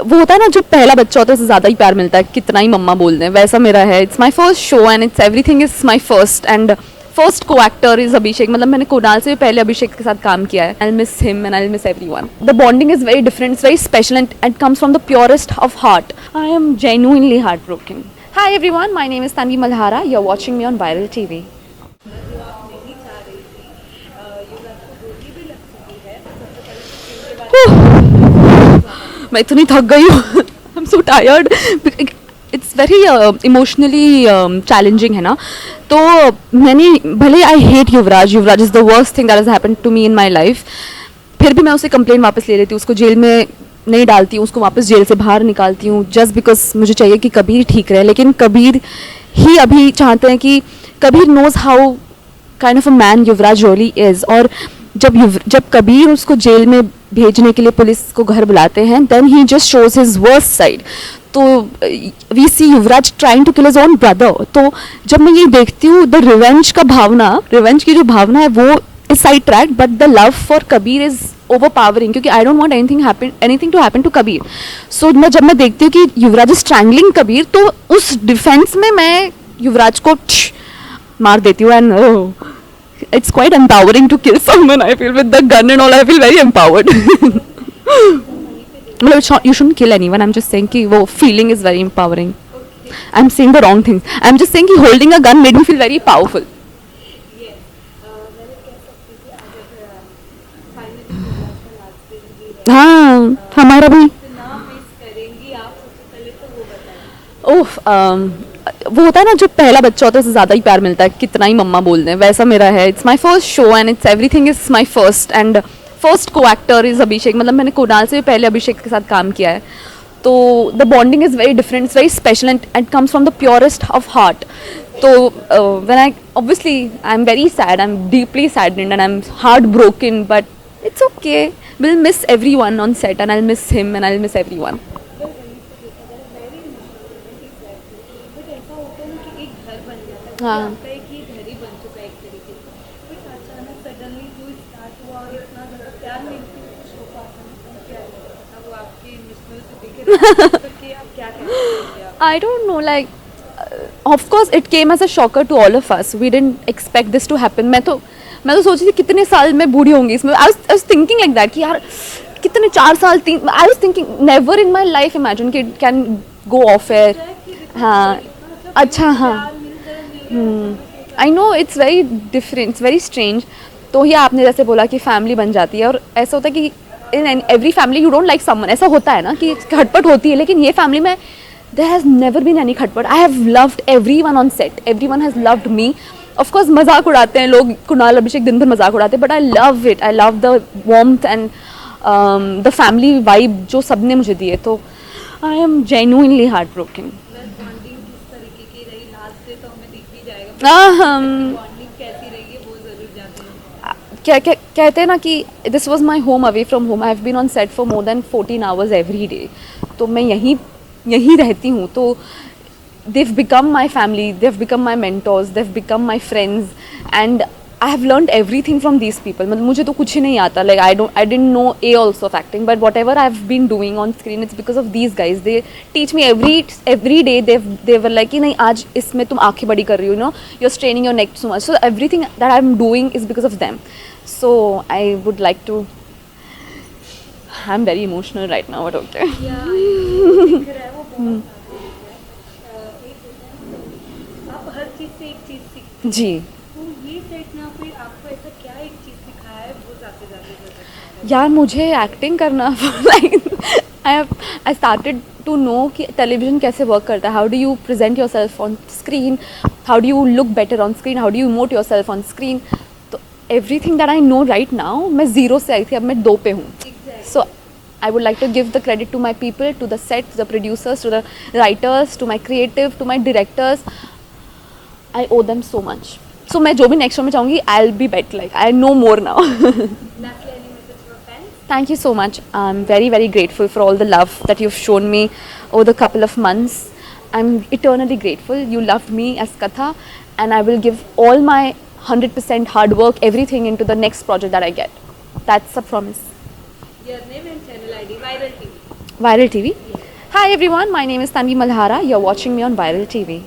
वो होता है ना, जो पहला बच्चा होता है उससे ज़्यादा ही प्यार मिलता है, कितना ही मम्मा बोल दें, वैसा मेरा है. It's my first show and it's everything is my first and first को एक्टर इज अभिषेक. मतलब मैंने कुणाल से भी पहले अभिषेक के साथ काम किया है. I miss him and I miss everyone. The bonding is very different, it's very special and it comes from the purest of heart. I am genuinely heart broken. Hi everyone, my name is Tanvi Malhara. You are watching me on viral TV. मैं इतनी थक गई हूँ. I am so tired. It's very emotionally challenging है ना. तो मैंने भले I hate Yuvraj. Yuvraj is the worst thing that has happened to me in my life. फिर भी मैं उसे कंप्लेन वापस ले लेती हूँ, उसको जेल में नहीं डालती हूँ, उसको वापस जेल से बाहर निकालती हूँ जस्ट बिकॉज मुझे चाहिए कि कबीर ठीक रहे. लेकिन कबीर ही अभी चाहते हैं कि Kabir knows how kind of a man Yuvraj really is. और जब कबीर उसको जेल में भेजने के लिए पुलिस को घर बुलाते हैं, then he just shows his worst side. तो we see Yuvraj trying to kill his own brother. तो जब मैं ये देखती हूँ, द रिवेंज की जो भावना है वो is side track, but the love for Kabir is overpowering, क्योंकि I don't want anything to happen to Kabir. So जब मैं देखती हूँ कि युवराज इज स्ट्रैंगलिंग कबीर, तो उस डिफेंस में मैं युवराज को मार देती हूँ. And it's quite empowering to kill someone. I feel with the gun and all, I feel very empowered. मतलब you shouldn't kill anyone. I'm just saying कि वो feeling is very empowering. I'm saying the wrong things. I'm just saying कि holding a gun made me feel very powerful. हाँ, हमारा भी. ओह, वो होता है ना, जो पहला बच्चा होता है उससे ज़्यादा ही प्यार मिलता है, कितना ही मम्मा बोल दें, वैसा मेरा है. It's my first show and it's everything is my first and first को एक्टर इज अभिषेक. मतलब मैंने कुणाल से भी पहले अभिषेक के साथ काम किया है. तो the bonding is very different, it's very special and it comes from the purest of heart. तो when I obviously I am very sad, I am deeply saddened and I am heart broken, but it's okay. Will miss everyone on set and I will miss him and I will miss everyone. हाँ, I don't know, like of course it came as a shocker to all of us. We didn't expect this to happen. मैं तो सोच रही थी कितने साल मैं बूढ़ी होंगी इसमें. I was thinking like that कि यार कितने 4 साल 3. I was thinking never in my life imagine कि it can go off air. हाँ, अच्छा, हाँ. I know it's very different, it's very strange. तो ये आपने जैसे बोला कि फैमिली बन जाती है, और ऐसा होता है कि in every family you don't like someone. ऐसा होता है ना कि खटपट होती है, लेकिन ये फैमिली में there has never been any खटपट. I have loved everyone on set, everyone has loved me. Of course मजाक उड़ाते हैं लोग, कुणाल अभिषेक दिन भर मजाक उड़ाते हैं, but I love it. I love the warmth and the family vibe जो सबने मुझे दिए. तो I am genuinely heart broken. कहते हैं ना कि this was my home away from home. I have been on set for more than 14 hours every day. तो मैं यहीं रहती हूँ. तो they've become my family, they've become my mentors, they've become my friends, and I have learned everything from these people. मतलब मुझे तो कुछ ही नहीं आता. Like I didn't know A also of acting, but whatever I've been doing on screen, it's because of these guys. They teach me every day. They were like कि नहीं आज इसमें तुम आँखें बड़ी कर रही हो, you know, you're straining your neck so much. So everything that I'm doing is because of them. So I would like to. I'm very emotional right now, but okay. आप हर चीज़ से एक चीज़ सीखते हैं. जी. तो ये सेट में फिर आपको ऐसा क्या एक चीज़ सिखाया है वो जाते यार मुझे एक्टिंग करना like I started to know कि टेलीविज़न कैसे वर्क करता है. How do you present yourself on screen, how do you look better on screen, how do you emote yourself on screen. तो everything that I know right now, मैं 0 से आई थी, अब मैं 2 पे हूँ. सो I would like to give the credit to my people, to the set, to the producers, to the writers, to my creative, to my directors. I owe them so much. So मैं जो भी next show में चाहूँगी, I'll be better. Like I know more now. Thank you so much. I'm very, very grateful for all the love that you've shown me over the couple of months. I'm eternally grateful. You loved me as Katha, and I will give all my 100% hard work, everything into the next project that I get. That's a promise. Your name and channel ID, Viral TV. Viral TV? Yes. Hi everyone, my name is Tanvi Malhara. You're watching me on Viral TV.